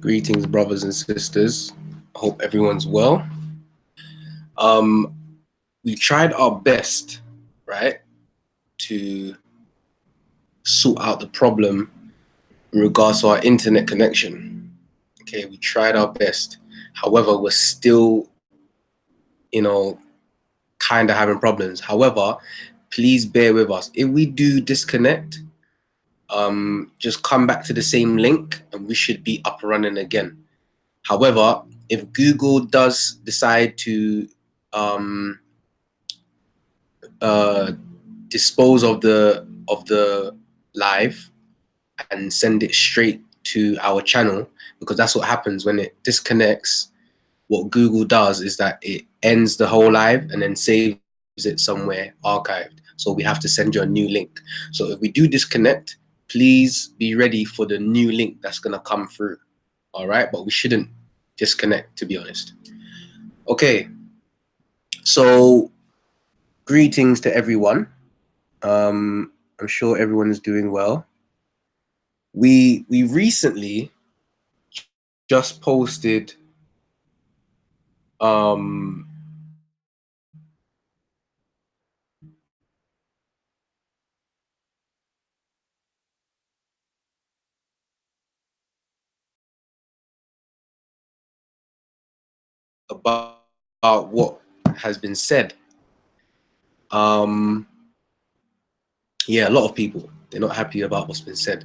Greetings, brothers and sisters. I hope everyone's well. We tried our best, right, to sort out the problem in regards to our internet connection. Okay, we tried our best. However, we're still, kind of having problems. However, please bear with us. If we do disconnect, just come back to the same link and we should be up and running again. However, if Google does decide to dispose of the live and send it straight to our channel, because that's what happens when it disconnects. What Google does is that it ends the whole live and then saves it somewhere archived. So we have to send you a new link. So if we do disconnect, please be ready for the new link that's gonna come through. All right, but we shouldn't disconnect, to be honest. Okay, so greetings to everyone. I'm sure everyone is doing well. We recently just posted about what has been said. Yeah, a lot of people, they're not happy about what's been said.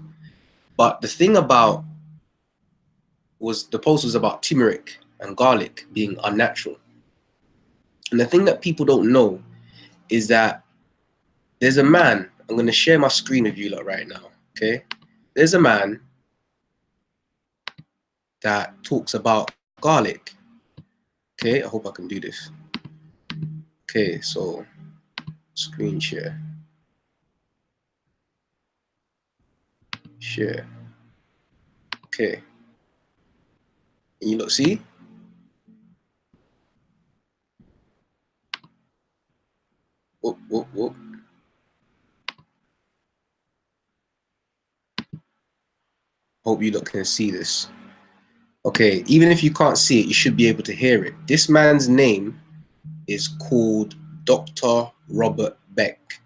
But the thing about the post was about turmeric and garlic being unnatural. And the thing that people don't know is that there's a man, I'm going to share my screen with you lot right now, okay? There's a man that talks about garlic. Okay, I hope I can do this. Okay, so screen share. Share. Okay. You lot see? Whoop, whoop, whoop. Hope you lot can see this. Okay, even if you can't see it, you should be able to hear it. This man's name is called Dr. Robert Beck.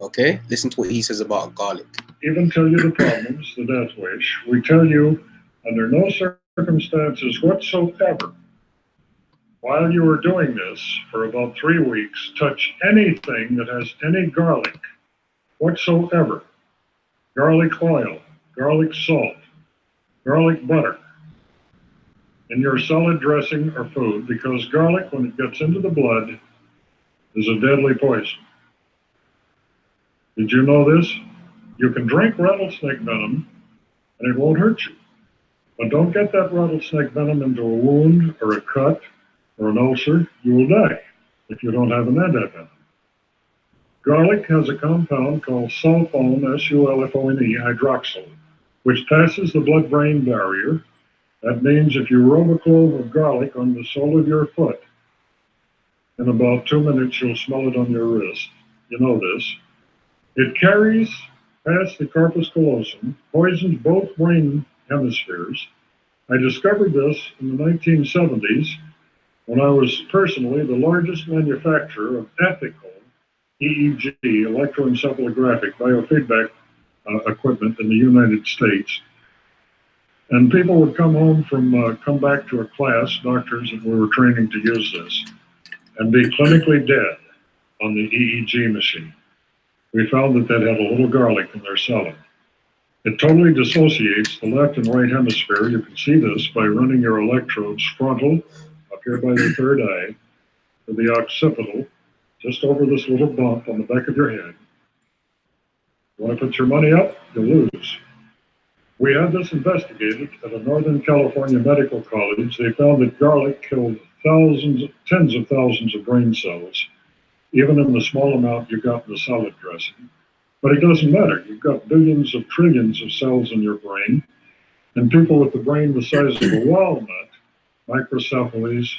Okay, listen to what he says about garlic. Even tell you the problems, the death wish. We tell you under no circumstances whatsoever, while you are doing this for about 3 weeks, touch anything that has any garlic whatsoever. Garlic oil, garlic salt, garlic butter in your salad dressing or food, because garlic, when it gets into the blood, is a deadly poison. Did you know this? You can drink rattlesnake venom and it won't hurt you. But don't get that rattlesnake venom into a wound or a cut or an ulcer. You will die if you don't have an antivenom. Garlic has a compound called sulfone, sulfone hydroxyl, which passes the blood-brain barrier. That means if you rub a clove of garlic on the sole of your foot, in about 2 minutes you'll smell it on your wrist. You know this. It carries past the corpus callosum, poisons both brain hemispheres. I discovered this in the 1970s when I was personally the largest manufacturer of ethical EEG, electroencephalographic biofeedback equipment in the United States. And people would come back to a class, doctors that we were training to use this, and be clinically dead on the EEG machine. We found that had a little garlic in their salad. It totally dissociates the left and right hemisphere. You can see this by running your electrodes frontal, up here by the third eye, to the occipital, just over this little bump on the back of your head. You want to put your money up? You'll lose. We had this investigated at a Northern California medical college. They found that garlic killed tens of thousands of brain cells, even in the small amount you got in the salad dressing. But it doesn't matter. You've got billions of trillions of cells in your brain, and people with the brain the size of a walnut, microcephalus,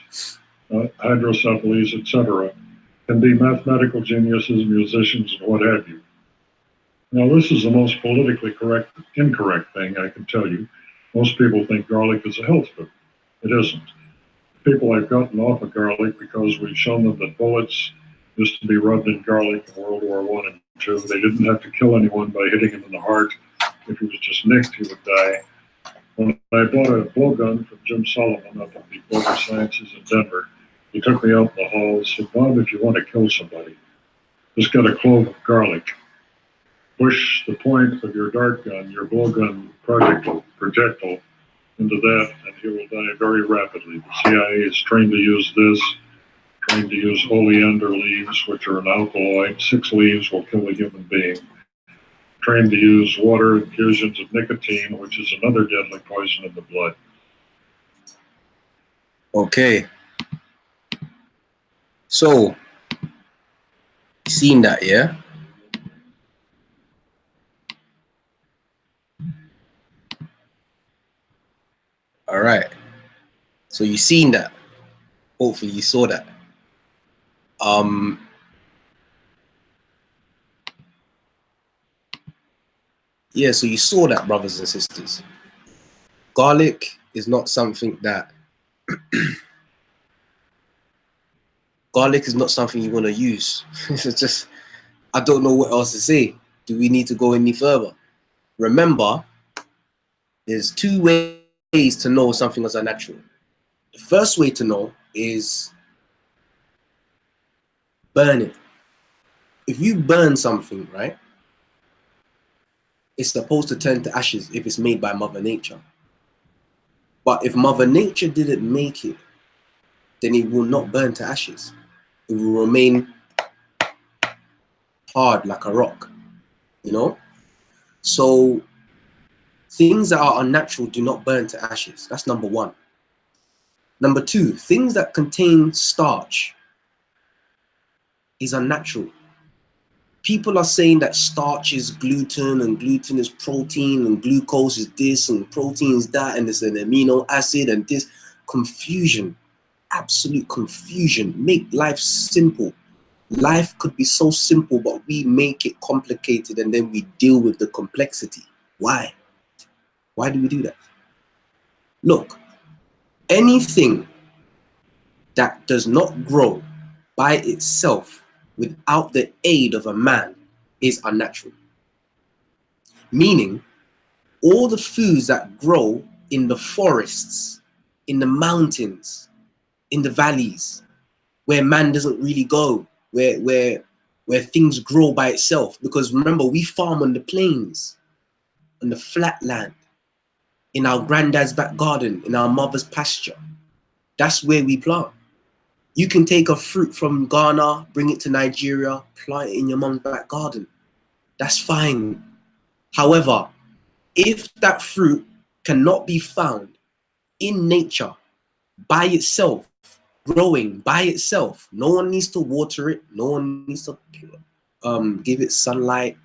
hydrocephalus, etc., can be mathematical geniuses, musicians, and what have you. Now, this is the most politically incorrect thing I can tell you. Most people think garlic is a health food. It isn't. People have gotten off of garlic because we've shown them that bullets used to be rubbed in garlic in World War I and II. They didn't have to kill anyone by hitting him in the heart. If he was just nicked, he would die. When I bought a blowgun from Jim Solomon up at the Border Sciences in Denver, he took me out in the hall and said, "Bob, if you want to kill somebody, just get a clove of garlic. Push the point of your dart gun, your blowgun projectile, into that, and he will die very rapidly." The CIA is trained to use this, trained to use oleander leaves, which are an alkaloid. 6 leaves will kill a human being. Trained to use water infusions of nicotine, which is another deadly poison in the blood. Okay. So, seen that, yeah? All right. So you seen that. Hopefully you saw that. Yeah, so you saw that, brothers and sisters. Garlic is not something that garlic is not something you want to use. It's just, I don't know what else to say. Do we need to go any further? Remember, there's 2 ways to know something is unnatural. The first way to know is burn it. If you burn something, right, it's supposed to turn to ashes if it's made by Mother Nature. But if Mother Nature didn't make it, then it will not burn to ashes. It will remain hard like a rock, you know? So things that are unnatural do not burn to ashes. That's number 1. Number 2, things that contain starch is unnatural. People are saying that starch is gluten and gluten is protein and glucose is this and protein is that and it's an amino acid and this. Confusion, absolute confusion. Make life simple. Life could be so simple, but we make it complicated and then we deal with the complexity. Why? Why do we do that? Look, anything that does not grow by itself without the aid of a man is unnatural. Meaning, all the foods that grow in the forests, in the mountains, in the valleys, where man doesn't really go, where things grow by itself. Because remember, we farm on the plains, on the flat land, in our granddad's back garden, in our mother's pasture. That's where we plant. You can take a fruit from Ghana, bring it to Nigeria, plant it in your mom's back garden. That's fine. However, if that fruit cannot be found in nature by itself, growing by itself, no one needs to water it, no one needs to give it sunlight,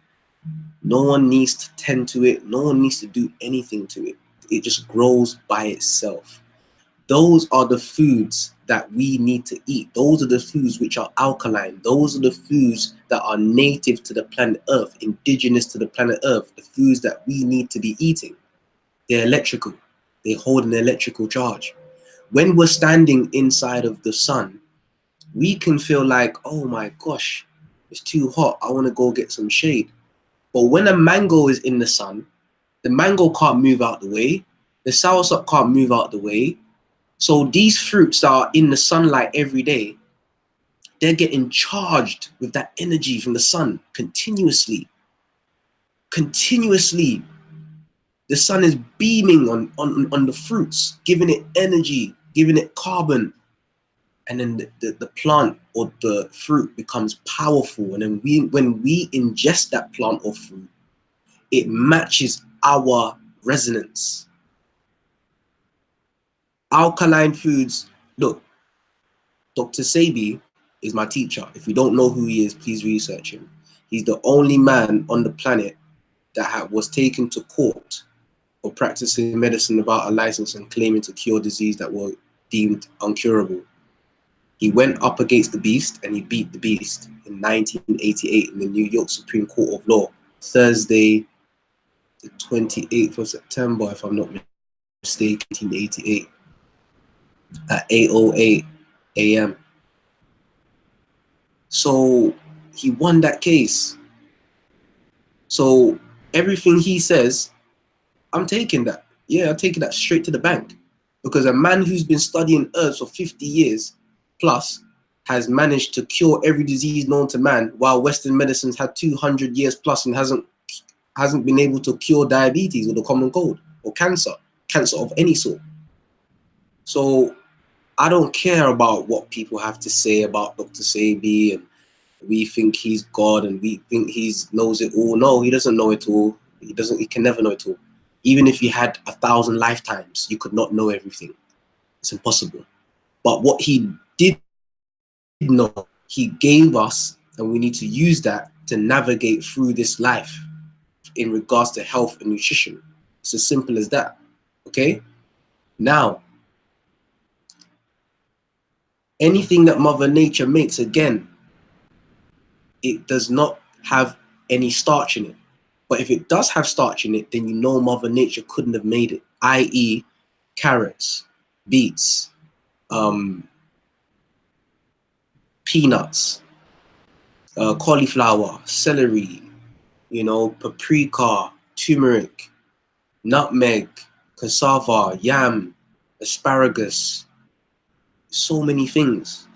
no one needs to tend to it, no one needs to do anything to it. It just grows by itself. Those are the foods that we need to eat. Those are the foods which are alkaline. Those are the foods that are native to the planet Earth, indigenous to the planet Earth, the foods that we need to be eating. They're electrical. They hold an electrical charge. When we're standing inside of the sun, we can feel like, oh my gosh, it's too hot. I want to go get some shade. But when a mango is in the sun, the mango can't move out the way. The soursop can't move out the way. So these fruits that are in the sunlight every day, they're getting charged with that energy from the sun continuously. Continuously. The sun is beaming on the fruits, giving it energy, giving it carbon. And then the plant or the fruit becomes powerful. And then when we ingest that plant or fruit, it matches our resonance. Alkaline foods, look, Dr. Sebi is my teacher. If you don't know who he is, please research him. He's the only man on the planet that was taken to court for practicing medicine without a license and claiming to cure disease that were deemed uncurable. He went up against the beast and he beat the beast in 1988 in the New York Supreme Court of Law, Thursday, the 28th of September, if I'm not mistake, 1988 at 8:08 a.m. So he won that case. So everything he says, I'm taking that. Yeah, I'm taking that straight to the bank. Because a man who's been studying herbs for 50 years plus has managed to cure every disease known to man, while Western medicine's had 200 years plus and hasn't been able to cure diabetes or the common cold or cancer of any sort. So I don't care about what people have to say about Dr. Sebi, and we think he's God and we think he knows it all. No, he doesn't know it all. He can never know it all. Even if he had 1,000 lifetimes, you could not know everything. It's impossible. But what he did know, he gave us, and we need to use that to navigate through this life in regards to health and nutrition. It's as simple as that. Okay? Now, anything that Mother Nature makes, again, it does not have any starch in it. But if it does have starch in it, then you know Mother Nature couldn't have made it, i.e. carrots, beets, peanuts, cauliflower, celery, paprika, turmeric, nutmeg, cassava, yam, asparagus, so many things.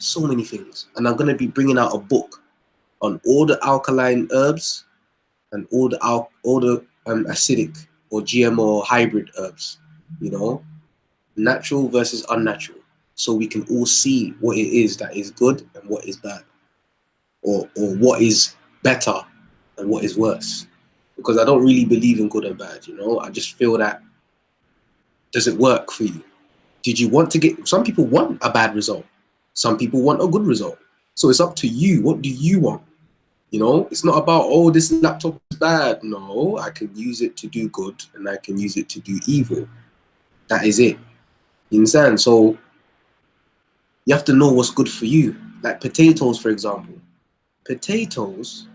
And I'm going to be bringing out a book on all the alkaline herbs and all the acidic or GMO hybrid herbs, natural versus unnatural, so we can all see what it is that is good and what is bad, or what is better and what is worse. Because I don't really believe in good and bad, I just feel that, does it work for you? Did you want to get, some people want a bad result, some people want a good result, so it's up to you. What do you want? It's not about, oh, this laptop is bad. No, I can use it to do good and I can use it to do evil. That is it. You understand? So you have to know what's good for you. Like potatoes, for example. Potatoes,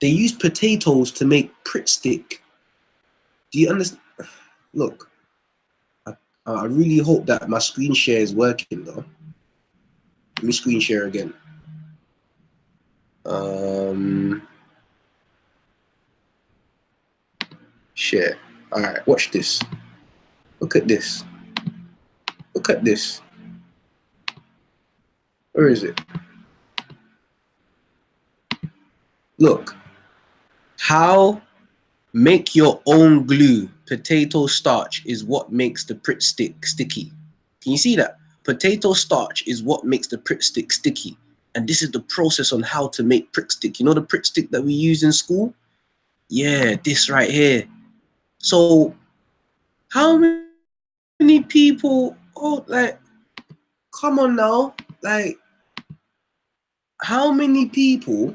they use potatoes to make Pritt stick. Do you understand? Look, I really hope that my screen share is working though. Let me screen share again. Share. All right, watch this. Look at this. Look at this. Where is it? Look. How make your own glue. Potato starch is what makes the Pritt stick sticky. Can you see that? Potato starch is what makes the Pritt stick sticky. And this is the process on how to make Pritt stick. You know the Pritt stick that we use in school? Yeah, this right here. So how many people, come on now, how many people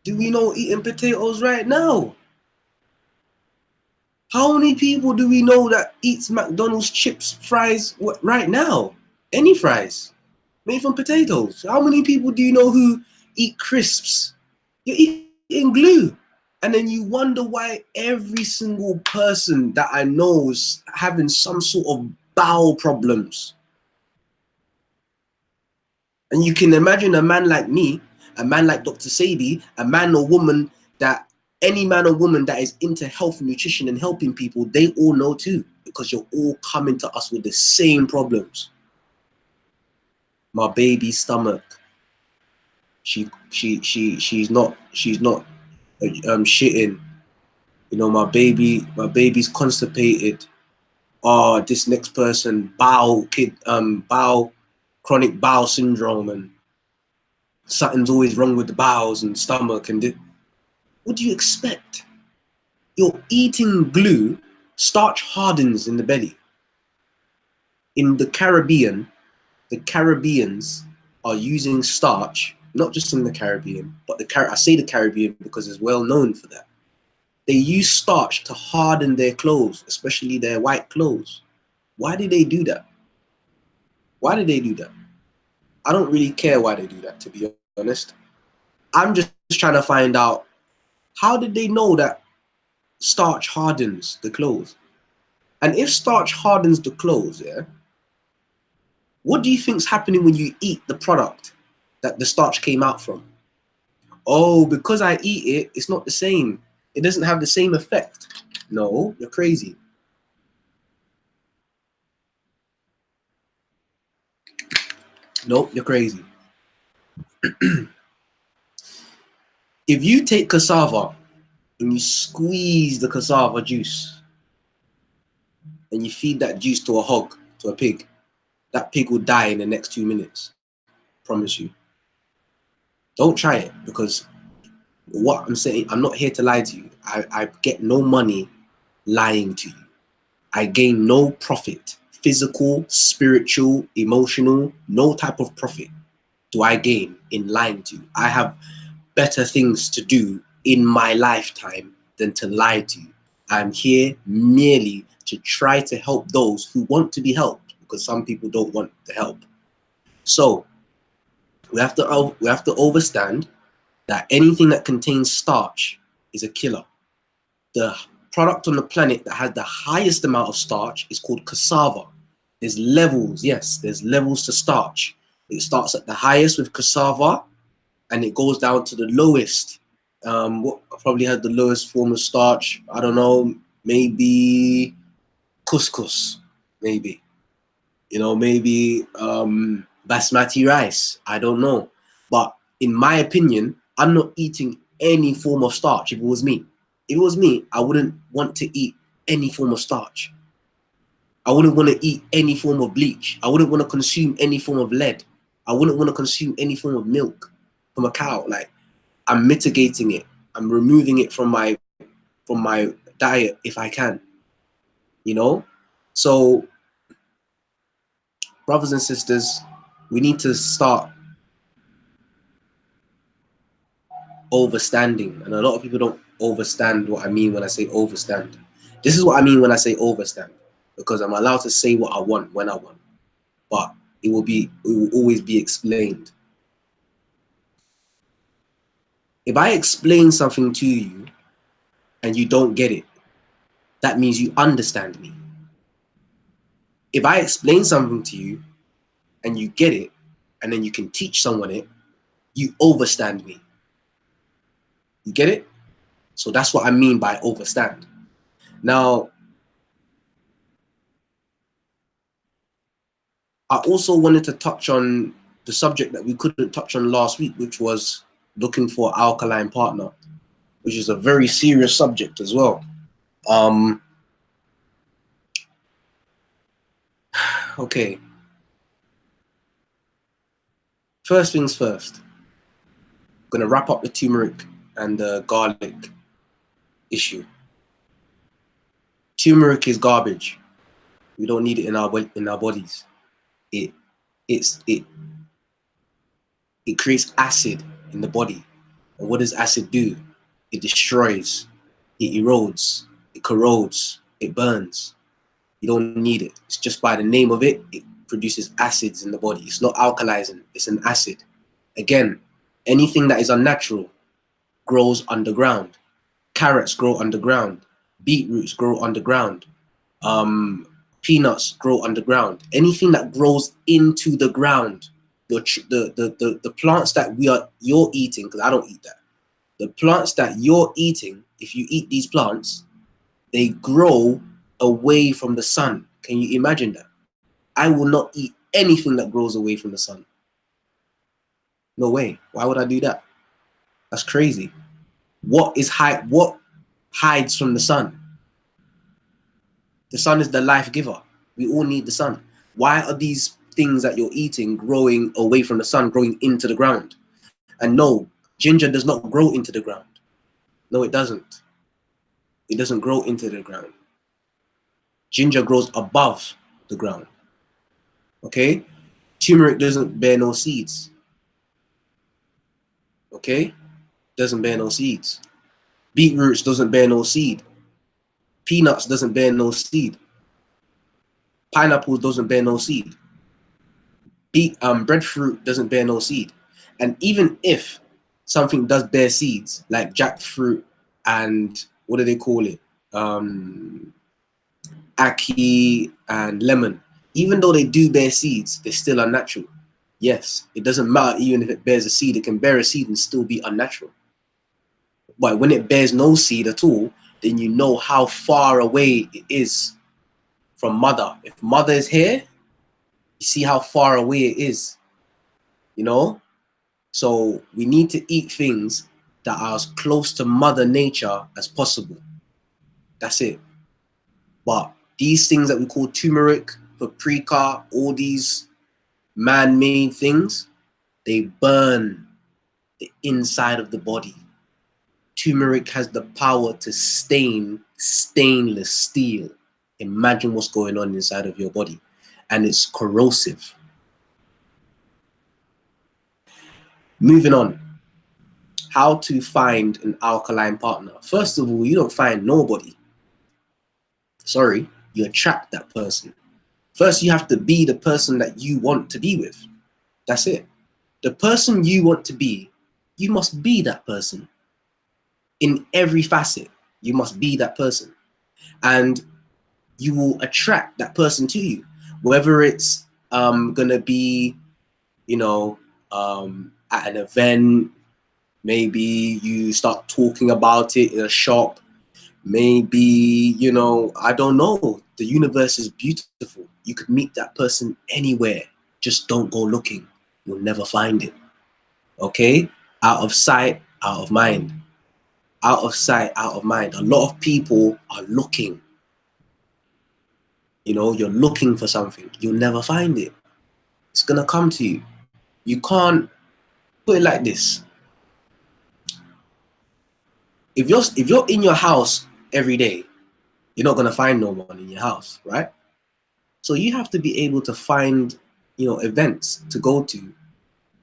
do we know eating potatoes right now? How many people do we know that eats McDonald's chips, fries right now? Any fries made from potatoes? How many people do you know who eat crisps? You're eating glue. And then you wonder why every single person that I know is having some sort of bowel problems. And you can imagine a man like me, a man like Dr. Sadie, a man or woman that, any man or woman that is into health and nutrition and helping people, they all know too, because you're all coming to us with the same problems. My baby's stomach, she's not shitting. My baby's constipated. Oh, this next person, chronic bowel syndrome, and something's always wrong with the bowels and stomach. And what do you expect? You're eating glue, starch hardens in the belly. In the Caribbean, the Caribbeans are using starch, not just in the Caribbean, but I say the Caribbean because it's well known for that. They use starch to harden their clothes, especially their white clothes. Why did they do that? Why did they do that? I don't really care why they do that, to be honest. I'm just trying to find out, How did they know that starch hardens the clothes? And if starch hardens the clothes, yeah, what do you think's happening when you eat the product that the starch came out from? Oh, because I eat it, it's not the same. It doesn't have the same effect. No, you're crazy. Nope, you're crazy. If you take cassava and you squeeze the cassava juice and you feed that juice to a hog, to a pig, that pig will die in the next 2 minutes. Promise you. Don't try it, because what I'm saying, I'm not here to lie to you. I get no money lying to you. I gain no profit, physical, spiritual, emotional, no type of profit do I gain in lying to you. I have better things to do in my lifetime than to lie to you. I'm here merely to try to help those who want to be helped, because some people don't want the help. So we have to understand that anything that contains starch is a killer. The product on the planet that has the highest amount of starch is called cassava. There's levels, yes, there's levels to starch. It starts at the highest with cassava and it goes down to the lowest. What probably had the lowest form of starch? I don't know, maybe couscous, maybe. You know, maybe basmati rice. I don't know. But in my opinion, I'm not eating any form of starch if it was me. If it was me, I wouldn't want to eat any form of starch. I wouldn't want to eat any form of bleach. I wouldn't want to consume any form of lead. I wouldn't want to consume any form of milk from a cow. Like, I'm mitigating it. I'm removing it from my diet if I can. You know? So, brothers and sisters, we need to start overstanding. And a lot of people don't overstand what I mean when I say overstand. This is what I mean when I say overstand, because I'm allowed to say what I want when I want, but it will always be explained. If I explain something to you and you don't get it, that means you understand me. If I explain something to you and you get it, and then you can teach someone it, you overstand me. You get it? So that's what I mean by overstand. Now, I also wanted to touch on the subject that we couldn't touch on last week, which was looking for an alkaline partner, which is a very serious subject as well. Okay. First things first. I'm going to wrap up the turmeric and the garlic issue. Turmeric is garbage. We don't need it in our bodies. It creates acid in the body. And what does acid do? It destroys, it erodes, it corrodes, it burns. You don't need it. It's just by the name of it, it produces acids in the body. It's not alkalizing, it's an acid. Again, anything that is unnatural grows underground. Carrots grow underground. Beetroots grow underground. Peanuts grow underground. Anything that grows into the ground, the plants that you're eating, because I don't eat that. The plants that you're eating, if you eat these plants, they grow away from the sun. Can you imagine that? I will not eat anything that grows away from the sun. No way. Why would I do that? That's crazy. What hides from the sun? The sun is the life giver. We all need the sun. Why are these things that you're eating growing away from the sun, growing into the ground? And no, ginger does not grow into the ground. No, it doesn't. It doesn't grow into the ground. Ginger grows above the ground. Okay? Turmeric doesn't bear no seeds. Okay? Doesn't bear no seeds. Beetroots doesn't bear no seed. Peanuts doesn't bear no seed. Pineapple doesn't bear no seed. Breadfruit doesn't bear no seed. And even if something does bear seeds, like jackfruit and what do they call it? Ackee and lemon. Even though they do bear seeds, they're still unnatural. Yes, it doesn't matter even if it bears a seed, it can bear a seed and still be unnatural. But when it bears no seed at all, then you know how far away it is from mother. If mother is here, you see how far away it is, you know? So we need to eat things that are as close to mother nature as possible. That's it. But these things that we call turmeric, paprika, all these man-made things, they burn the inside of the body. Turmeric has the power to stain stainless steel. Imagine what's going on inside of your body. And it's corrosive. Moving on. How to find an alkaline partner. First of all, you don't find nobody. Sorry, you attract that person. First, you have to be the person that you want to be with. That's it. The person you want to be, you must be that person. In every facet, you must be that person. And you will attract that person to you. Whether it's gonna be, you know, at an event, maybe you start talking about it in a shop, maybe, you know, I don't know. The universe is beautiful. You could meet that person anywhere. Just don't go looking. You'll never find it. Okay? Out of sight, out of mind. Out of sight, out of mind. A lot of people are looking. You know, you're looking for something. You'll never find it. It's gonna come to you. You can't put it like this. If you're in your house every day, you're not gonna find no one in your house, right? So you have to be able to find, you know, events to go to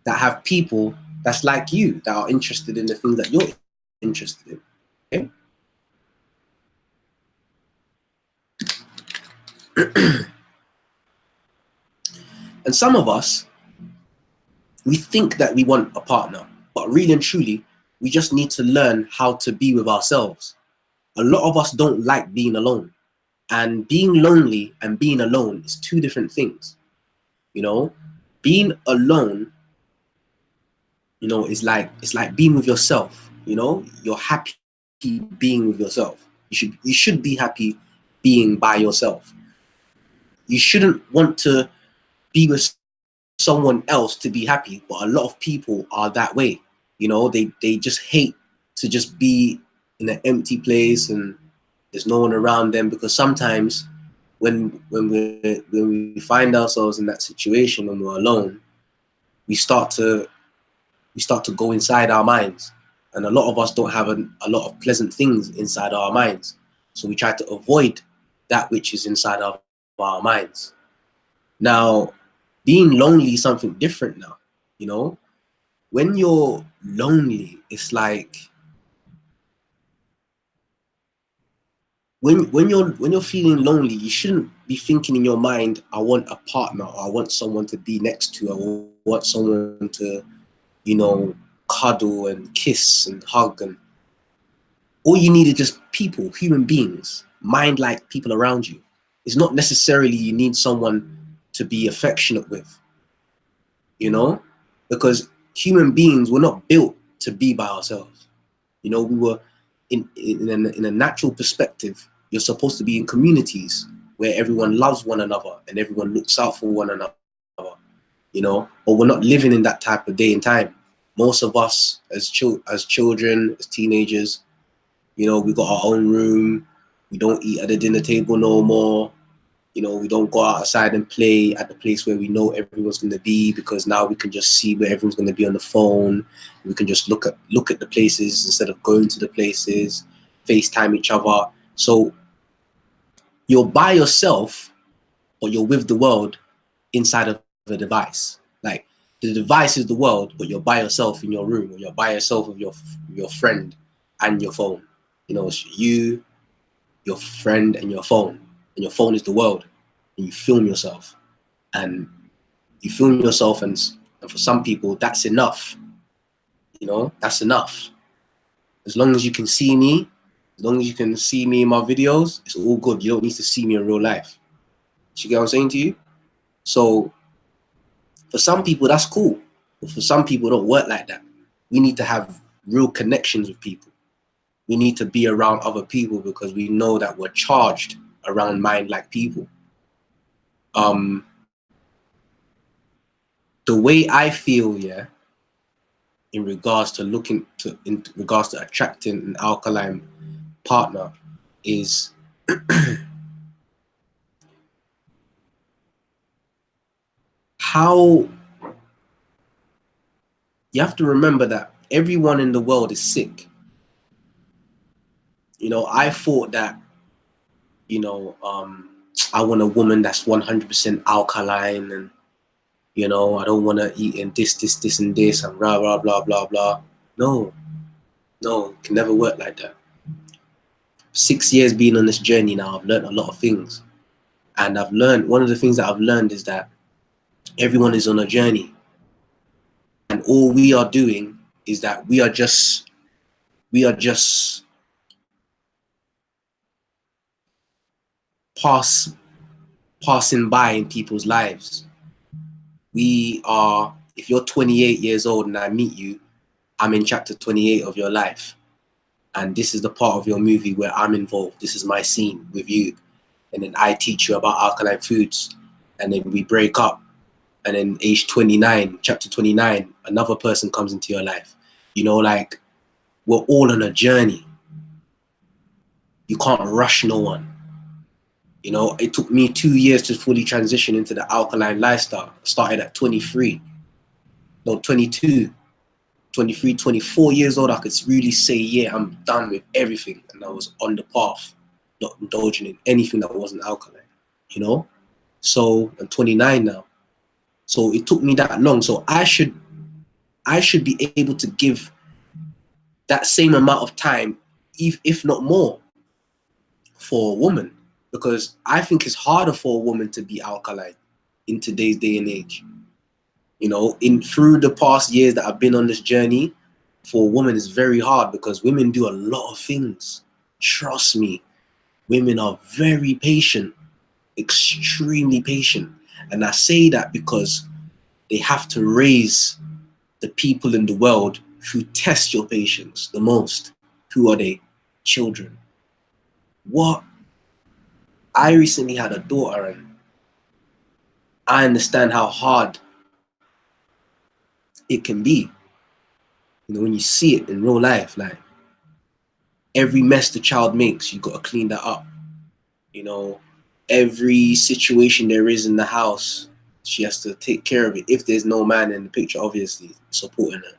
that have people that's like you, that are interested in the things that you're interested in. Okay? And some of us, we think that we want a partner, but really and truly, we just need to learn how to be with ourselves. A lot of us don't like being alone. And being lonely and being alone is two different things. You know, being alone, you know, it's like being with yourself. You know, you're happy being with yourself. You should be happy being by yourself. You shouldn't want to be with someone else to be happy, but a lot of people are that way. You know, they just hate to just be in an empty place and there's no one around them, because sometimes when we find ourselves in that situation, when we're alone, we start to go inside our minds, and a lot of us don't have a lot of pleasant things inside our minds, so we try to avoid that which is inside of our minds. Now, being lonely is something different now. You know, when you're lonely, it's like when you're feeling lonely, you shouldn't be thinking in your mind, I want a partner, or I want someone to be next to, I want someone to, you know, cuddle and kiss and hug. And all you need is just people, human beings, mind-like people around you. It's not necessarily you need someone to be affectionate with, you know, because human beings were not built to be by ourselves. You know, we were in a natural perspective, you're supposed to be in communities where everyone loves one another and everyone looks out for one another, you know, but we're not living in that type of day and time. Most of us as children, as teenagers, you know, we got our own room. We don't eat at the dinner table no more. You know, we don't go outside and play at the place where we know everyone's going to be, because now we can just see where everyone's going to be on the phone. We can just look at the places instead of going to the places, FaceTime each other. So you're by yourself, but you're with the world inside of a device. Like, the device is the world, but you're by yourself in your room, or you're by yourself with your friend and your phone. You know, it's you, your friend, and your phone. And your phone is the world. And you film yourself. And you film yourself, and for some people, that's enough. You know, that's enough. As long as you can see me, As long as you can see me in my videos, it's all good. You don't need to see me in real life. You get what I'm saying to you? So for some people, that's cool. But for some people, it don't work like that. We need to have real connections with people. We need to be around other people because we know that we're charged around mind-like people. The way I feel, yeah, in regards to attracting an alkaline partner is how you have to remember that everyone in the world is sick. You know, I thought that, you know, I want a woman that's 100% alkaline, and, you know, I don't want to eat in this, and this, and blah, blah, blah, blah, blah. No, it can never work like that. 6 years being on this journey now, I've learned a lot of things. And one of the things that I've learned is that everyone is on a journey. And all we are doing is that we are just passing by in people's lives. If you're 28 years old and I meet you, I'm in chapter 28 of your life. And this is the part of your movie where I'm involved. This is my scene with you. And then I teach you about alkaline foods. And then we break up. And then age 29, chapter 29, another person comes into your life. You know, like, we're all on a journey. You can't rush no one. You know, it took me 2 years to fully transition into the alkaline lifestyle. I started at 22, 23, 24 years old. I could really say, yeah, I'm done with everything. And I was on the path, not indulging in anything that wasn't alkaline, you know? So I'm 29 now. So it took me that long. So I should be able to give that same amount of time, if not more, for a woman, because I think it's harder for a woman to be alkaline in today's day and age. You know, through the past years that I've been on this journey, for a woman it's very hard because women do a lot of things. Trust me, women are very patient, extremely patient. And I say that because they have to raise the people in the world who test your patience the most. Who are they? Children. What? I recently had a daughter, and I understand how hard it can be. You know, when you see it in real life, like, every mess the child makes, you got to clean that up. You know, every situation there is in the house, she has to take care of it. If there's no man in the picture, obviously, supporting her.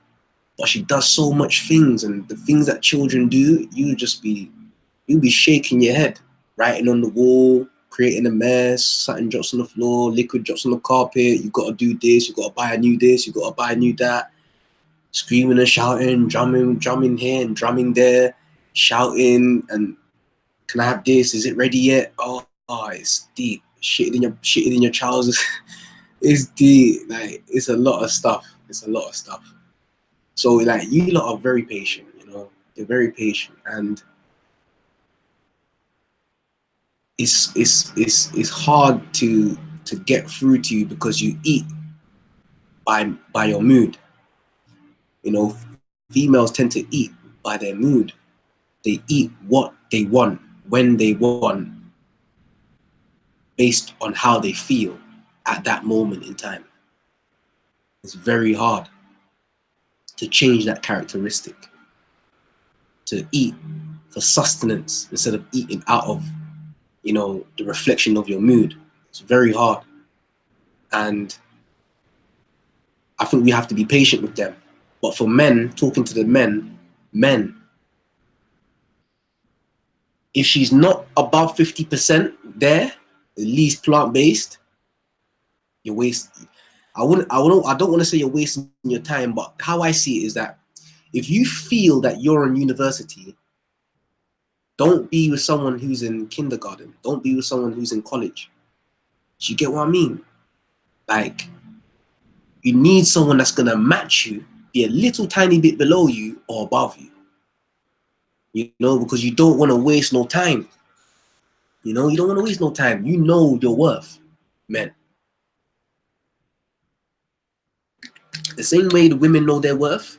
But she does so much things, and the things that children do, you'll be shaking your head, writing on the wall, creating a mess, something drops on the floor, liquid drops on the carpet, you gotta do this, you gotta buy a new this, you gotta buy a new that, screaming and shouting, drumming here and drumming there, shouting, and can I have this? Is it ready yet? Oh, it's deep. Shitting in your trousers. It's deep. Like, it's a lot of stuff. So, like, you lot are very patient, you know. You're very patient, and it's hard to get through to you because you eat by your mood. You know, females tend to eat by their mood. They eat what they want, when they want, based on how they feel at that moment in time. It's very hard to change that characteristic, to eat for sustenance instead of eating out of, you know, the reflection of your mood. It's very hard. And I think we have to be patient with them. But for men, talking to the men, if she's not above 50% there, at least plant-based, you're wasting. I don't want to say you're wasting your time, but how I see it is that if you feel that you're in university, don't be with someone who's in kindergarten. Don't be with someone who's in college. Do you get what I mean? Like, you need someone that's gonna match you, be a little tiny bit below you or above you. you know, because you don't want to waste no time. You know, you don't want to waste no time. You know your worth, men. The same way the women know their worth,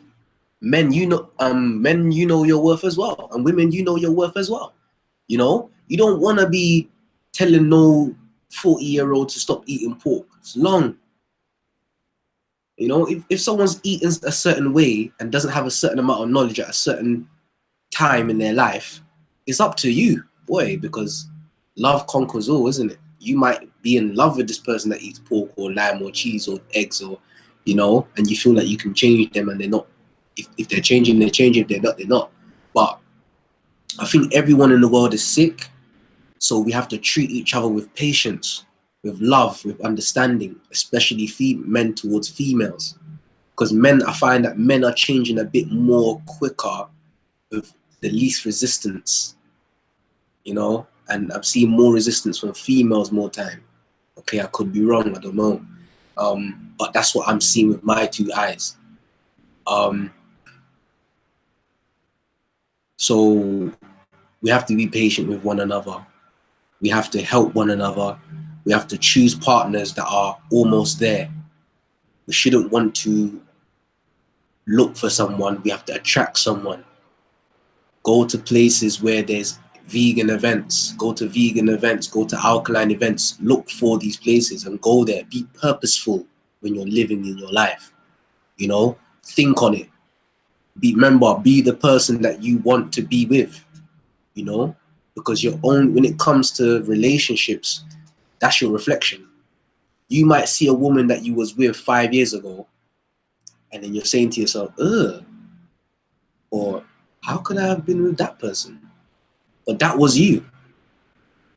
men, you know your worth as well, and women, you know your worth as well. You know, you don't want to be telling no 40-year-old to stop eating pork. It's long. You know, if someone's eating a certain way and doesn't have a certain amount of knowledge at a certain time in their life, it's up to you, boy, because love conquers all, isn't it? You might be in love with this person that eats pork or lamb or cheese or eggs, or, you know, and you feel like you can change them, and they're not. If they're changing, they're changing. If they're not, they're not. But I think everyone in the world is sick, so we have to treat each other with patience, with love, with understanding, especially men towards females. Because men, I find that men are changing a bit more quicker with the least resistance, you know, and I've seen more resistance from females more time. Okay, I could be wrong, I don't know. But that's what I'm seeing with my two eyes. So we have to be patient with one another. We have to help one another. We have to choose partners that are almost there. We shouldn't want to look for someone. We have to attract someone. Go to places where there's vegan events. Go to vegan events. Go to alkaline events. Look for these places and go there. Be purposeful when you're living in your life. You know, think on it. Remember, be the person that you want to be with. You know, because when it comes to relationships, that's your reflection. You might see a woman that you was with 5 years ago, and then you're saying to yourself, ugh, or how could I have been with that person? But that was you.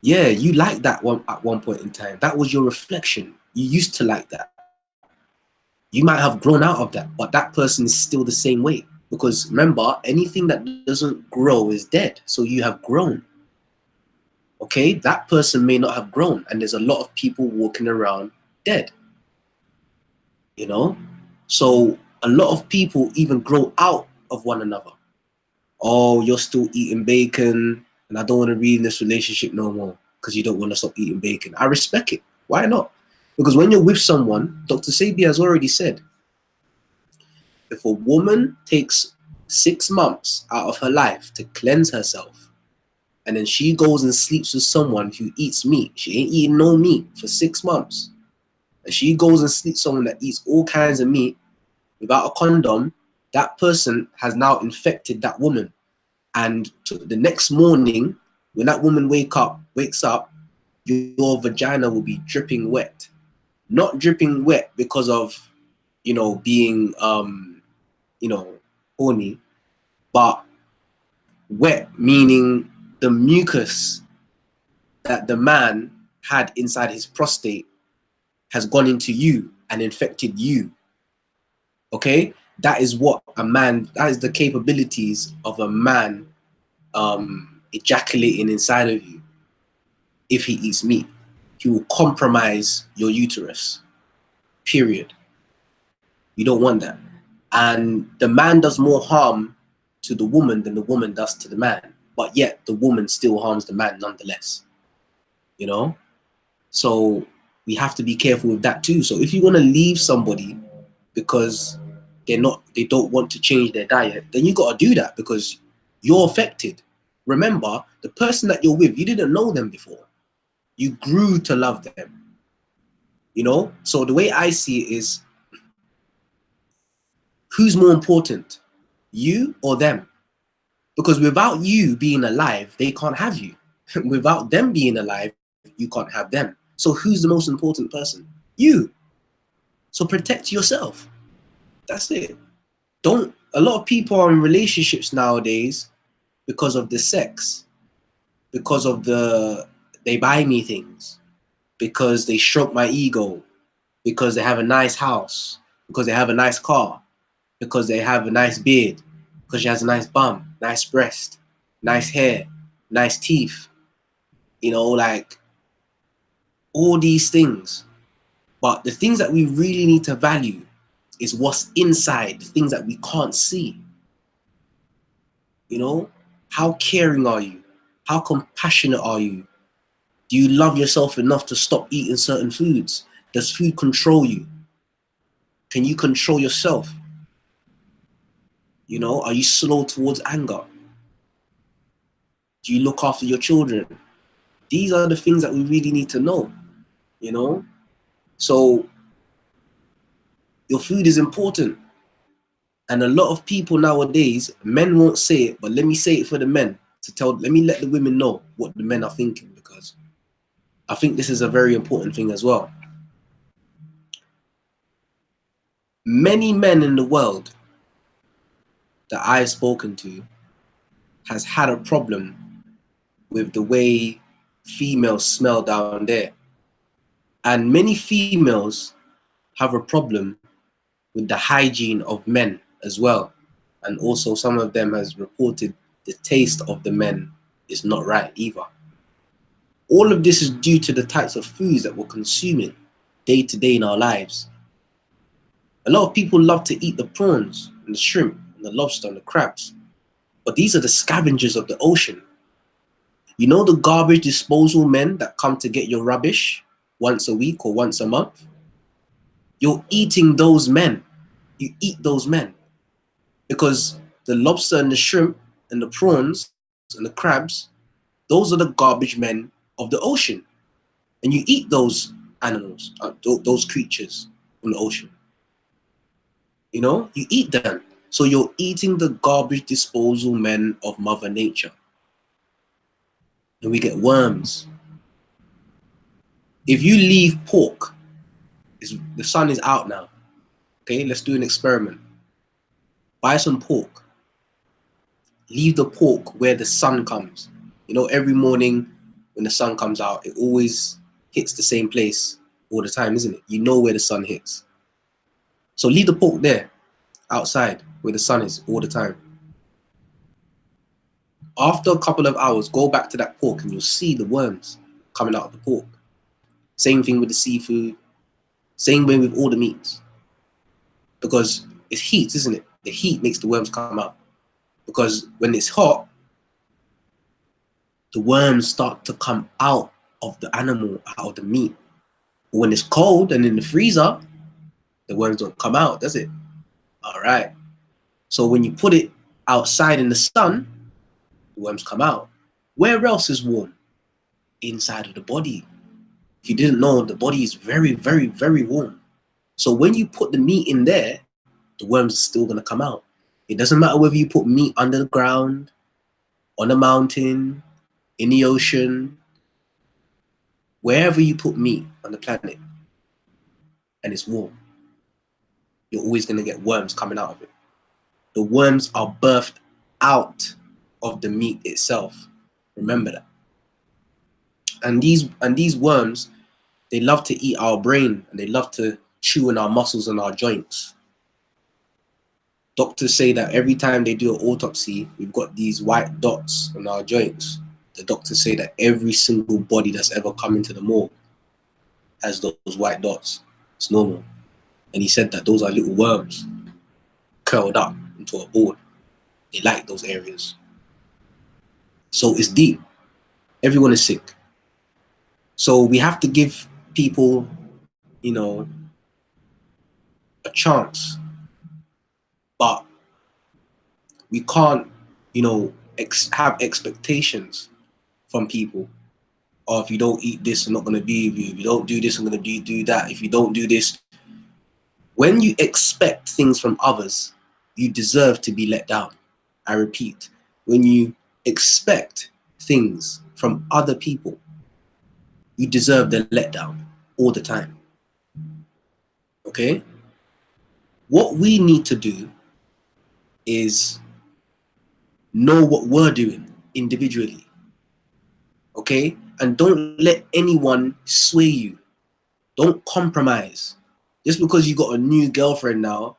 Yeah, you liked that one at one point in time. That was your reflection. You used to like that. You might have grown out of that, but that person is still the same way. Because remember, anything that doesn't grow is dead. So you have grown. Okay, that person may not have grown, and there's a lot of people walking around dead. You know, so a lot of people even grow out of one another. Oh, you're still eating bacon, and I don't want to be in this relationship no more because you don't want to stop eating bacon. I respect it. Why not? Because when you're with someone, Dr. Sebi has already said, if a woman takes 6 months out of her life to cleanse herself, and then she goes and sleeps with someone who eats meat, she ain't eating no meat for 6 months, and she goes and sleeps with someone that eats all kinds of meat without a condom, that person has now infected that woman. And the next morning, when that woman wakes up, your vagina will be dripping wet. Not dripping wet because of, you know, being, you know, horny, but wet meaning the mucus that the man had inside his prostate has gone into you and infected you. Okay, that is what a man, that is the capabilities of a man ejaculating inside of you. If he eats meat, he will compromise your uterus, period. You don't want that. And the man does more harm to the woman than the woman does to the man, but yet the woman still harms the man nonetheless, you know. So we have to be careful with that too. So if you want to leave somebody because they don't want to change their diet, then you got to do that because you're affected. Remember, the person that you're with, you didn't know them before. You grew to love them, you know? So the way I see it is, who's more important, you or them? Because without you being alive, they can't have you. Without them being alive, you can't have them. So who's the most important person? You. So protect yourself. That's it. A lot of people are in relationships nowadays because of the sex, because of they buy me things, because they stroke my ego, because they have a nice house, because they have a nice car, because they have a nice beard, because she has a nice bum, nice breast, nice hair, nice teeth, you know, like all these things. But the things that we really need to value is what's inside, the things that we can't see, you know? How caring are you? How compassionate are you? Do you love yourself enough to stop eating certain foods? Does food control you? Can you control yourself? You know, are you slow towards anger? Do you look after your children? These are the things that we really need to know, you know? So your food is important. And a lot of people nowadays, men won't say it, but let me say it for the men let me let the women know what the men are thinking, because I think this is a very important thing as well. Many men in the world that I've spoken to has had a problem with the way females smell down there. And many females have a problem with the hygiene of men as well. And also some of them has reported the taste of the men is not right either. All of this is due to the types of foods that we're consuming day to day in our lives. A lot of people love to eat the prawns and the shrimp and the lobster and the crabs, but these are the scavengers of the ocean. You know the garbage disposal men that come to get your rubbish once a week or once a month? You're eating those men. You eat those men. Because the lobster and the shrimp and the prawns and the crabs, those are the garbage men of the ocean. And you eat those animals, those creatures from the ocean. You know, you eat them. So you're eating the garbage disposal men of Mother Nature. And we get worms. If you leave pork, the sun is out now. Okay, let's do an experiment. Buy some pork. Leave the pork where the sun comes. You know, every morning when the sun comes out, it always hits the same place all the time, isn't it? You know where the sun hits. So leave the pork there, outside, where the sun is all the time. After a couple of hours, go back to that pork and you'll see the worms coming out of the pork. Same thing with the seafood. Same way with all the meats. Because it's heat, isn't it? The heat makes the worms come out. Because when it's hot, the worms start to come out of the animal, out of the meat. But when it's cold and in the freezer, the worms don't come out, does it? All right. So when you put it outside in the sun, the worms come out. Where else is warm? Inside of the body. If you didn't know, the body is very, very, very warm. So when you put the meat in there, the worms are still going to come out. It doesn't matter whether you put meat under the ground, on a mountain, in the ocean, wherever you put meat on the planet, and it's warm, you're always going to get worms coming out of it. The worms are birthed out of the meat itself. Remember that. And these worms, they love to eat our brain, and they love to chew on our muscles and our joints. Doctors say that every time they do an autopsy, we've got these white dots on our joints. The doctors say that every single body that's ever come into the morgue has those white dots. It's normal. And he said that those are little worms curled up into a ball. They like those areas. So it's deep. Everyone is sick. So we have to give people, you know, a chance. But we can't, you know, have expectations from people. Or if you don't eat this, I'm not going to be with you. If you don't do this, I'm going to do that. If you don't do this. When you expect things from others, you deserve to be let down. I repeat, when you expect things from other people, you deserve the letdown all the time. Okay? What we need to do is know what we're doing individually. Okay? And don't let anyone sway you. Don't compromise. Just because you got a new girlfriend now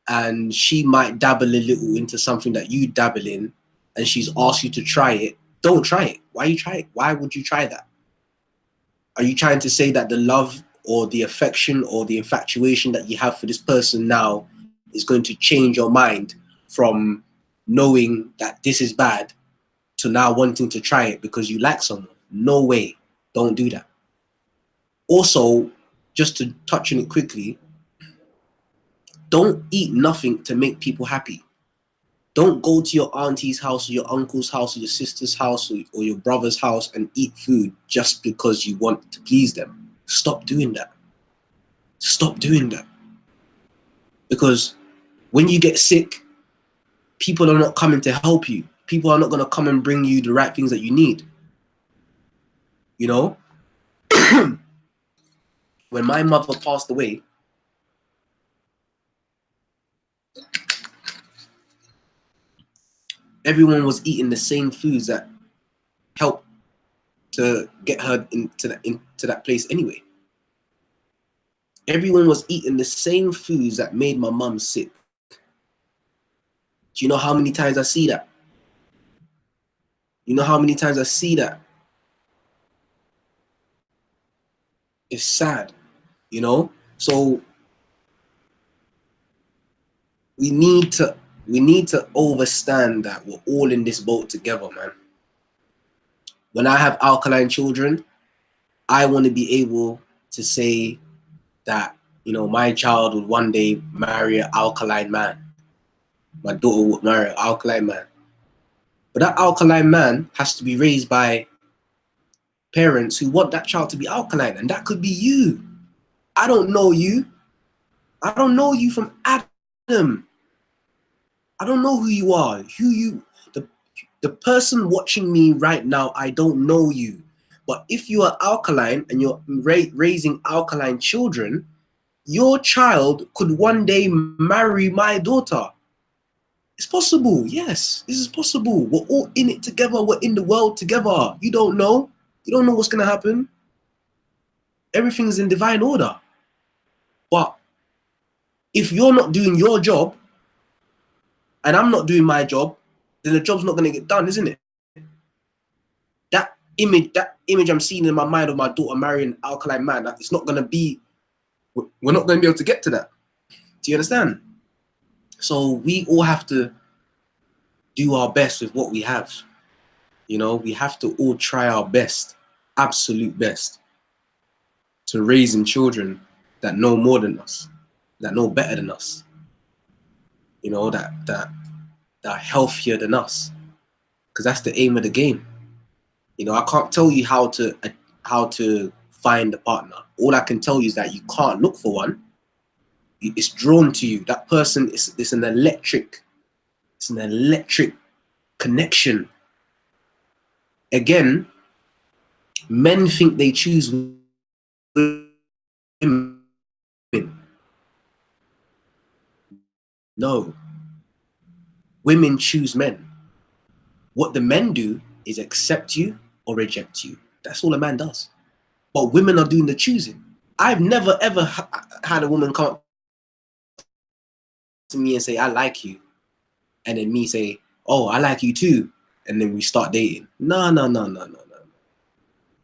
and she might dabble a little into something that you dabble in and she's asked you to try it, don't try it. Why you try it? Why would you try that? Are you trying to say that the love or the affection or the infatuation that you have for this person now is going to change your mind from knowing that this is bad to now wanting to try it because you like someone. No way. Don't do that. Also, just to touch on it quickly, don't eat nothing to make people happy. Don't go to your auntie's house or your uncle's house or your sister's house or your brother's house and eat food just because you want to please them. Stop doing that. Stop doing that. Because when you get sick, people are not coming to help you. People are not going to come and bring you the right things that you need. You know? When my mother passed away, everyone was eating the same foods that helped to get her into that place anyway. Everyone was eating the same foods that made my mum sick. Do you know how many times I see that? You know how many times I see that? It's sad, you know? So we need to understand that we're all in this boat together, man. When I have alkaline children, I want to be able to say that, you know, my child would one day marry an alkaline man. My daughter would marry an alkaline man. But that alkaline man has to be raised by parents who want that child to be alkaline. And that could be you. I don't know you. I don't know you from Adam. I don't know who you are. The person watching me right now, I don't know you. But if you are alkaline and you're raising alkaline children, your child could one day marry my daughter. It's possible. Yes, this is possible. We're all in it together. We're in the world together. You don't know. You don't know what's going to happen. Everything's in divine order. But if you're not doing your job and I'm not doing my job, then the job's not going to get done, isn't it? That image I'm seeing in my mind of my daughter marrying an alkaline man, it's not going to be, we're not going to be able to get to that. Do you understand? So we all have to do our best with what we have. You know, we have to all try our best, absolute best, to raising children that know more than us, that know better than us. You know, that are healthier than us, because that's the aim of the game. You know, I can't tell you how to find a partner. All I can tell you is that you can't look for one. It's drawn to you. That person is an electric connection. Again, men think they choose women. No. Women choose men. What the men do is accept you or reject you. That's all a man does. But women are doing the choosing. I've never ever had a woman come up to me and say, I like you. And then me say, oh, I like you too. And then we start dating. No.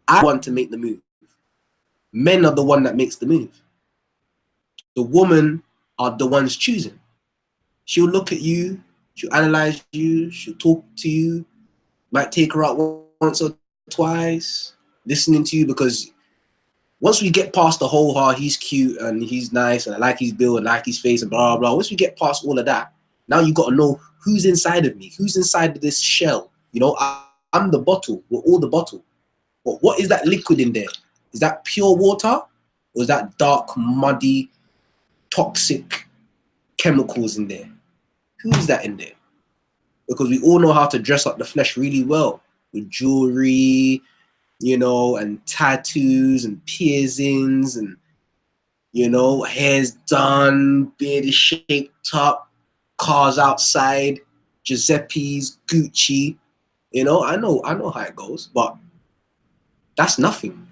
I want to make the move. Men are the one that makes the move. The woman are the ones choosing. She'll look at you, she'll analyze you, she'll talk to you, might take her out once or twice, listening to you, because once we get past the whole he's cute and he's nice and I like his build and I like his face and blah, blah, once we get past all of that, now you got to know who's inside of me, who's inside of this shell. You know, I'm the bottle, we're all the bottle. But what is that liquid in there? Is that pure water? Or is that dark, muddy, toxic chemicals in there? Who is that in there? Because we all know how to dress up the flesh really well with jewelry, you know, and tattoos and piercings and, you know, hair's done, beard is shaped up, cars outside, Giuseppe's, Gucci. You know, I know how it goes, but that's nothing.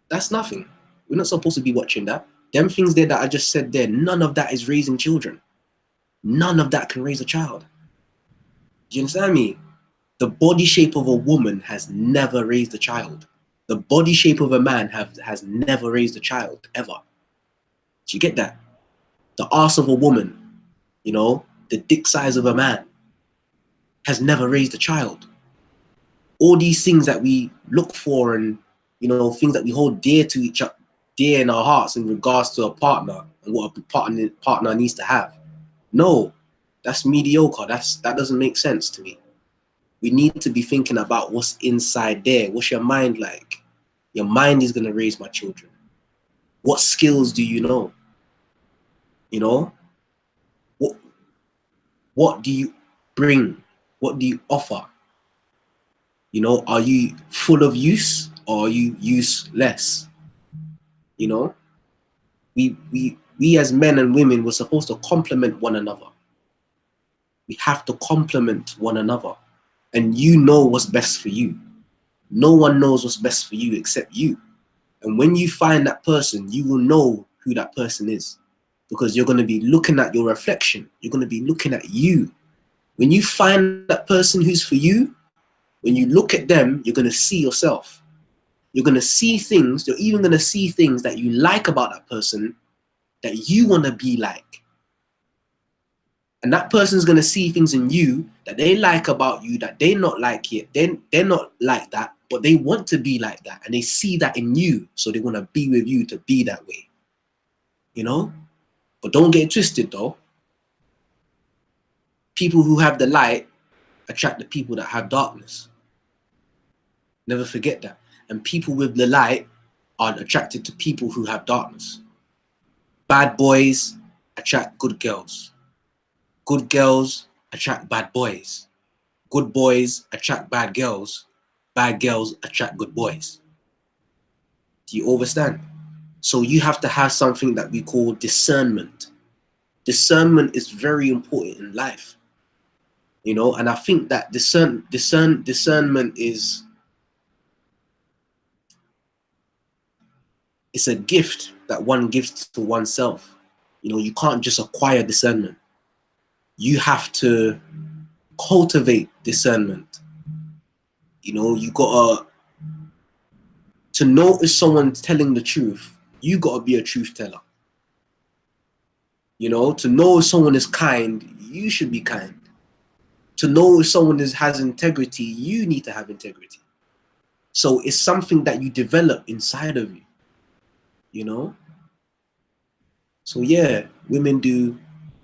That's nothing. We're not supposed to be watching that. Them things there that I just said there, none of that is raising children. None of that can raise a child. Do you understand me? The body shape of a woman has never raised a child. The body shape of a man has never raised a child, ever. Do you get that? The arse of a woman, you know, the dick size of a man. has never raised a child. All these things that we look for, and you know, things that we hold dear to each other, dear in our hearts in regards to a partner and what a partner needs to have. No, that's mediocre. That doesn't make sense to me. We need to be thinking about what's inside there. What's your mind like? Your mind is going to raise my children. What skills do you know? You know, what do you bring? What do you offer? You know, are you full of use or are you useless? You know, we as men and women, we're supposed to complement one another. We have to complement one another. And you know what's best for you. No one knows what's best for you except you. And when you find that person, you will know who that person is, because you're going to be looking at your reflection. You're going to be looking at you. When you find that person who's for you, when you look at them, you're going to see yourself. You're going to see things. You're even going to see things that you like about that person that you want to be like. And that person's going to see things in you that they like about you that they not like it. They're not like that, but they want to be like that. And they see that in you. So they want to be with you to be that way. You know? But don't get twisted though. People who have the light attract the people that have darkness. Never forget that. And people with the light are attracted to people who have darkness. Bad boys attract good girls. Good girls attract bad boys. Good boys attract bad girls. Bad girls attract good boys. Do you understand? So you have to have something that we call discernment. Discernment is very important in life. You know, and I think that discernment is, it's a gift that one gives to oneself. You know, you can't just acquire discernment. You have to cultivate discernment. You know, you gotta, to know if someone's telling the truth, you gotta be a truth teller. You know, to know if someone is kind, you should be kind. To know if someone has integrity, you need to have integrity. So it's something that you develop inside of you, you know? So yeah, women do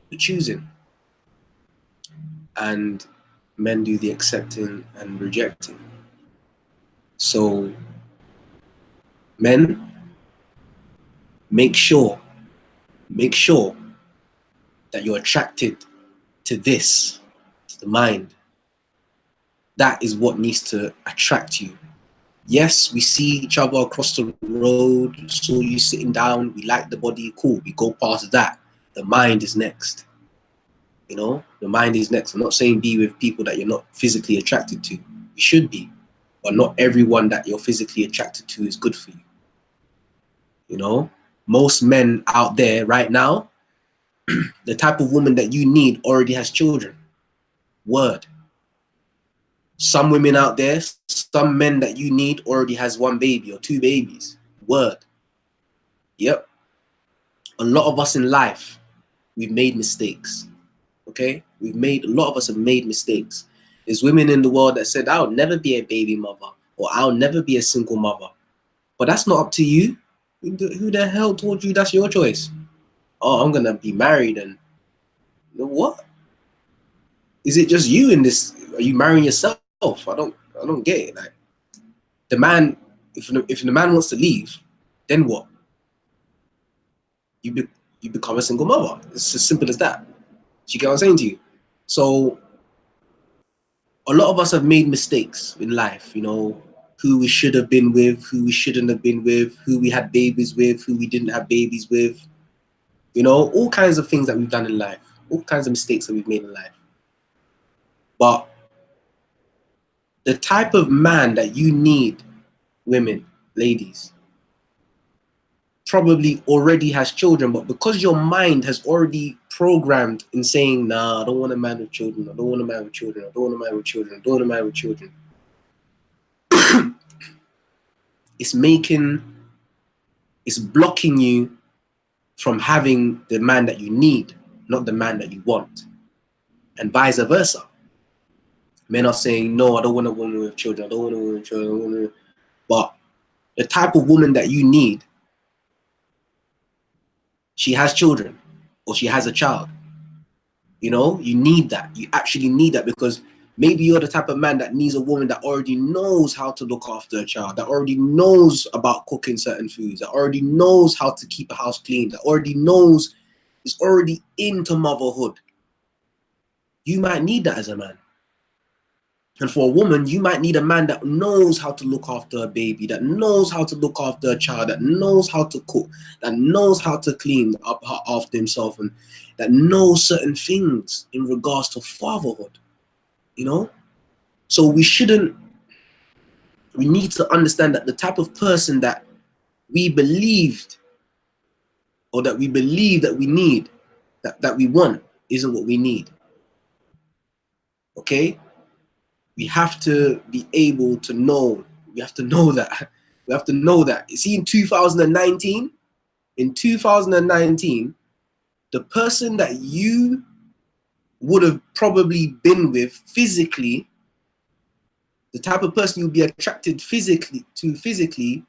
the choosing and men do the accepting and rejecting. So men, make sure that you're attracted to this, to the mind. That is what needs to attract you. Yes, we see each other across the road, saw you sitting down, we like the body, cool, we go past that. The mind is next. You know, the mind is next. I'm not saying be with people that you're not physically attracted to. You should be, but not everyone that you're physically attracted to is good for you. You know, most men out there right now, the type of woman that you need already has children. Word. Some women out there, some men that you need already has one baby or two babies. Word. Yep. A lot of us in life, we've made mistakes. Okay? A lot of us have made mistakes. There's women in the world that said, I'll never be a baby mother, or I'll never be a single mother. But that's not up to you. Who the hell told you that's your choice? Oh, I'm gonna be married, and what? Is it just you in this? Are you marrying yourself? I don't get it. Like, the man, if the man wants to leave, then what? You become a single mother. It's as simple as that. Do you get what I'm saying to you? So a lot of us have made mistakes in life, you know, who we should have been with, who we shouldn't have been with, who we had babies with, who we didn't have babies with, you know, all kinds of things that we've done in life, all kinds of mistakes that we've made in life. But the type of man that you need, women, ladies, probably already has children, but because your mind has already programmed in saying, nah, I don't want a man with children, I don't want a man with children, I don't want a man with children, I don't want a man with children. It's blocking you from having the man that you need, not the man that you want, and vice versa. Men are saying, no, I don't want a woman with children. I don't want a woman with children. But the type of woman that you need, she has children or she has a child. You know, you need that. You actually need that, because maybe you're the type of man that needs a woman that already knows how to look after a child, that already knows about cooking certain foods, that already knows how to keep a house clean, that already knows, is already into motherhood. You might need that as a man. And for a woman, you might need a man that knows how to look after a baby, that knows how to look after a child, that knows how to cook, that knows how to clean up after himself, and that knows certain things in regards to fatherhood, you know? So we need to understand that the type of person that we believed, or that we believe that we need, that we want, isn't what we need, okay? We have to be able to know. We have to know that. We have to know that. You see, in 2019, the person that you would have probably been with physically, the type of person you'll be attracted physically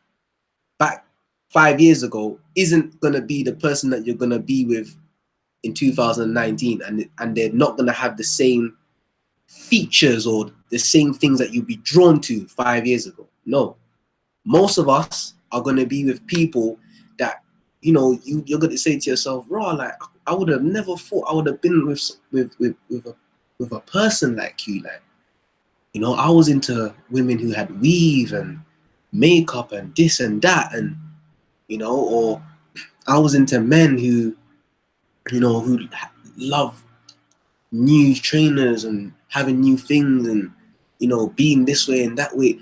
back 5 years ago, isn't going to be the person that you're going to be with in 2019. And they're not going to have the same features or the same things that you'd be drawn to 5 years ago. No, most of us are going to be with people that, you know, you're going to say to yourself, raw, like, I would have never thought I would have been with a person like you. Like, you know, I was into women who had weave and makeup and this and that, and, you know, or I was into men who, you know, who love new trainers and having new things and, you know, being this way and that way.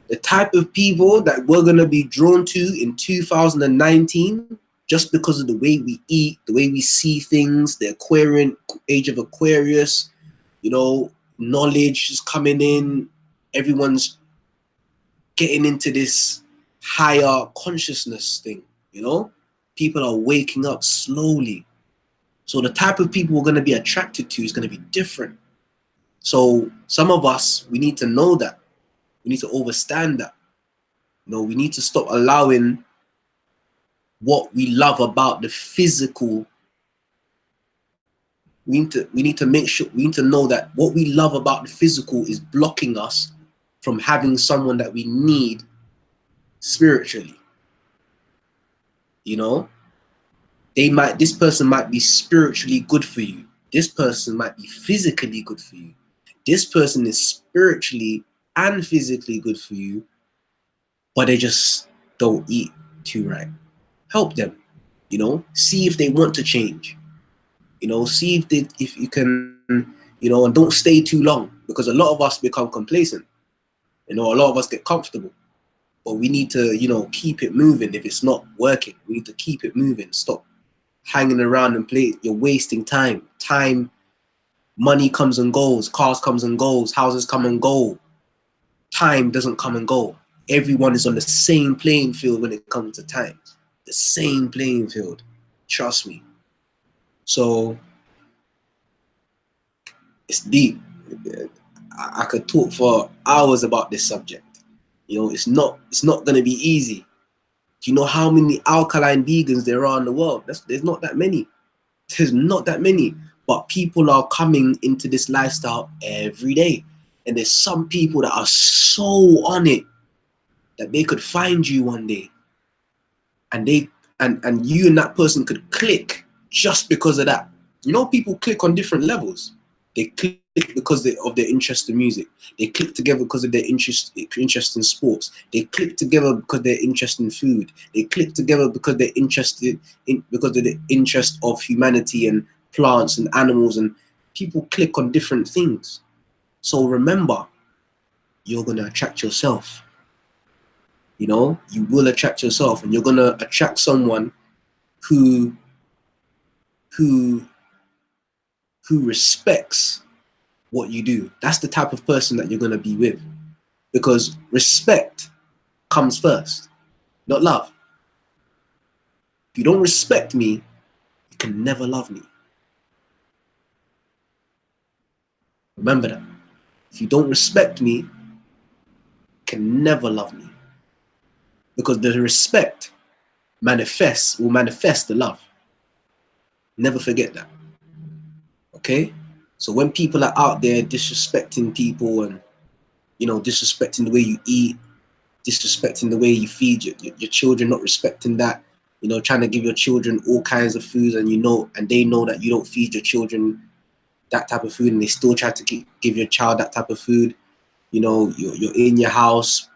The type of people that we're going to be drawn to in 2019, just because of the way we eat, the way we see things, the Aquarian age of Aquarius, you know, knowledge is coming in, everyone's getting into this higher consciousness thing, you know, people are waking up slowly. So the type of people we're going to be attracted to is going to be different. So some of us, we need to know that. We need to understand that. You know, we need to stop allowing what we love about the physical. We need to make sure, we need to know that what we love about the physical is blocking us from having someone that we need spiritually. You know, this person might be spiritually good for you. This person might be physically good for you. This person is spiritually and physically good for you, but they just don't eat too right. Help them, you know, see if they want to change, you know, see if you can, you know, and don't stay too long, because a lot of us become complacent, you know, a lot of us get comfortable, but we need to, you know, keep it moving. If it's not working, we need to keep it moving. Stop hanging around and play. You're wasting time. Money comes and goes, cars comes and goes, houses come and go. Time doesn't come and go. Everyone is on the same playing field when it comes to time. The same playing field. Trust me. So it's deep. I could talk for hours about this subject. You know, it's not gonna be easy. Do you know how many alkaline vegans there are in the world? There's not that many. There's not that many. But people are coming into this lifestyle every day. And there's some people that are so on it that they could find you one day, and you and that person could click just because of that. You know, people click on different levels. They click because of their interest in music. They click together because of their interest in sports. They click together because they're interested in food. They click together because they're interested in, because of the interest of humanity and plants and animals. And people click on different things. So remember, you're gonna attract yourself. You know, you will attract yourself, and you're gonna attract someone who respects what you do. That's the type of person that you're gonna be with, because respect comes first, not love. If you don't respect me, you can never love me. Remember that. If you don't respect me, can never love me. Because the respect will manifest the love. Never forget that. Okay? So when people are out there disrespecting people and, you know, disrespecting the way you eat, disrespecting the way you feed your children, not respecting that, you know, trying to give your children all kinds of food, and they know that you don't feed your children that type of food, and they still try to give your child that type of food. You know, you're in your house,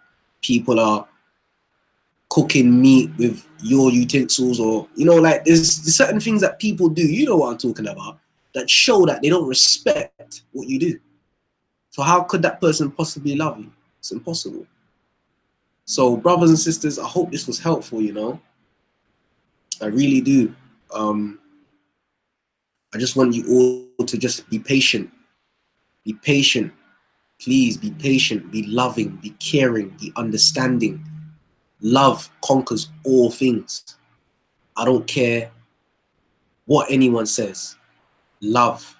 people are cooking meat with your utensils, or, you know, like there's certain things that people do, you know what I'm talking about, that show that they don't respect what you do. So how could that person possibly love you? It's impossible. So brothers and sisters, I hope this was helpful, you know. I really do. I just want you all to just be patient. Be patient. Please be patient, be loving, be caring, be understanding. Love conquers all things. I don't care what anyone says. Love.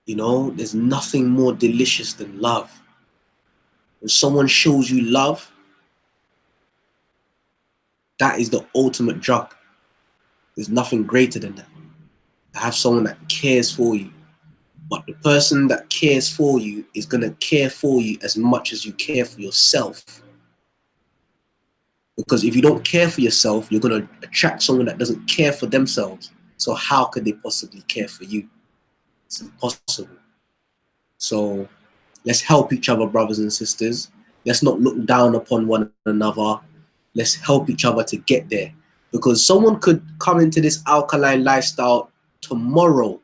You know, there's nothing more delicious than love. When someone shows you love, that is the ultimate drug. There's nothing greater than that. To have someone that cares for you. But the person that cares for you is going to care for you as much as you care for yourself. Because if you don't care for yourself, you're going to attract someone that doesn't care for themselves. So how could they possibly care for you? It's impossible. So let's help each other, brothers and sisters. Let's not look down upon one another. Let's help each other to get there. Because someone could come into this alkaline lifestyle tomorrow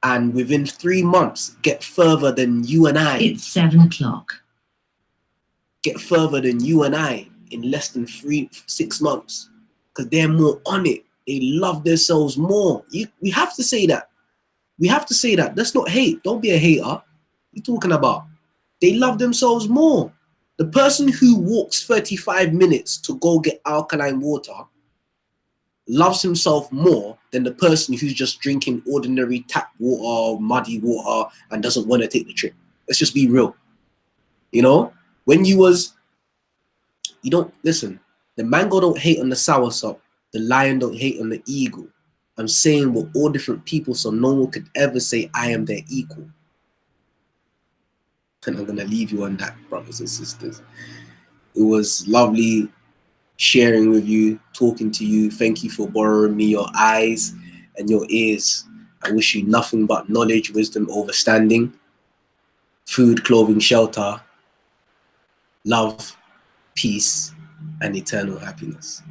and within 3 months get further than you and I. It's 7 o'clock. Get further than you and I in less than 6 months. Because they're more on it. They love themselves more. We have to say that. We have to say that. Let's not hate. Don't be a hater. What are you talking about? They love themselves more. The person who walks 35 minutes to go get alkaline water loves himself more than the person who's just drinking ordinary tap water, muddy water, and doesn't want to take the trip. Let's just be real. You know, when you don't listen. The mango don't hate on the soursop. The lion don't hate on the eagle. I'm saying we're all different people, so no one could ever say I am their equal. And I'm gonna leave you on that, brothers and sisters. It was lovely sharing with you, talking to you. Thank you for borrowing me your eyes and your ears. I wish you nothing but knowledge, wisdom, understanding, food, clothing, shelter, love, peace, and eternal happiness.